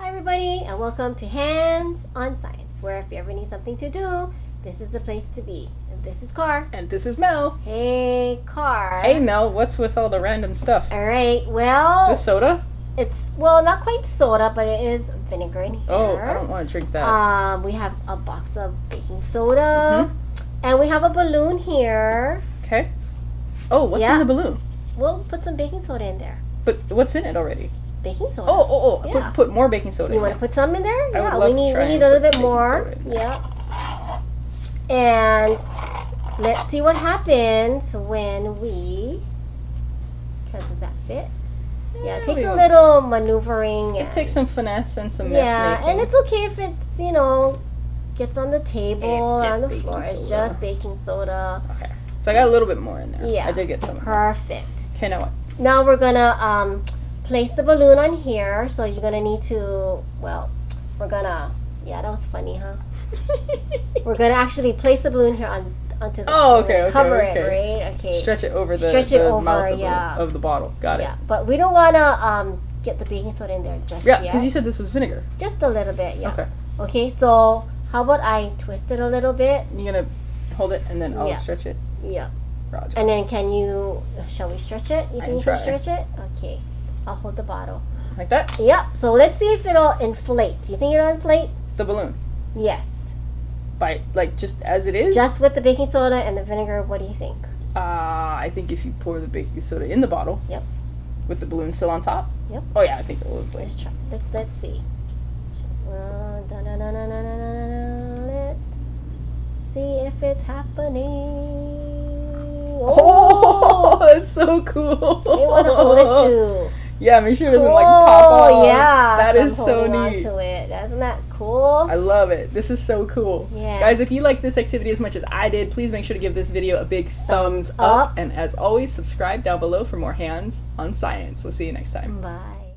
Hi everybody, and welcome to Hands on Science, where if you ever need something to do, this is the place to be. And this is Carr. And this is Mel. Hey Carr. Hey Mel, what's with all the random stuff? Alright, well... Is this soda? It's, well, not quite soda, but it is vinegar in here. Oh, I don't want to drink that. We have a box of baking soda. And we have a balloon here. Okay. Oh, what's in the balloon? We'll put some baking soda in there. But what's in it already? Baking soda. Oh. Yeah. Put more baking soda You in want to put some in there? I Yeah, would love we to try need and a little put bit some more. baking soda in there. Yeah. And let's see what happens when we... Does that fit? Yeah, it takes a little maneuvering. It takes some finesse and some yeah, mess making. and it's okay if it's, gets on the table or on the floor. It's just baking soda. Okay. So I got a little bit more in there. Yeah. I did get some. Perfect. Okay, now what? Now we're gonna place the balloon on here. So you're gonna need to, yeah, that was funny, huh? We're gonna actually place the balloon here onto the cover it, right? Okay. Stretch it over the mouth of the bottle. Got it. Yeah, but we don't wanna get the baking soda in there just yet. Yeah, because you said this was vinegar. Just a little bit, yeah. Okay. Okay, so how about I twist it a little bit? You're gonna hold it and then I'll stretch it. Yeah. Roger. And then shall we stretch it? You think you can stretch it? Okay. I'll hold the bottle. Like that? Yep. So let's see if it'll inflate. Do you think it'll inflate? The balloon. Yes. By, just as it is? Just with the baking soda and the vinegar, what do you think? I think if you pour the baking soda in the bottle. Yep. With the balloon still on top. Yep. Oh yeah, I think it will inflate. Let's try. Let's see. Let's see if it's happening. Oh, that's so cool. You want to hold it too. Yeah, make sure it doesn't pop off. Oh yeah, that is so neat. Onto it. Isn't that cool? I love it. This is so cool. Yeah. Guys, if you like this activity as much as I did, please make sure to give this video a big thumbs up. And as always, subscribe down below for more Hands on Science. We'll see you next time. Bye.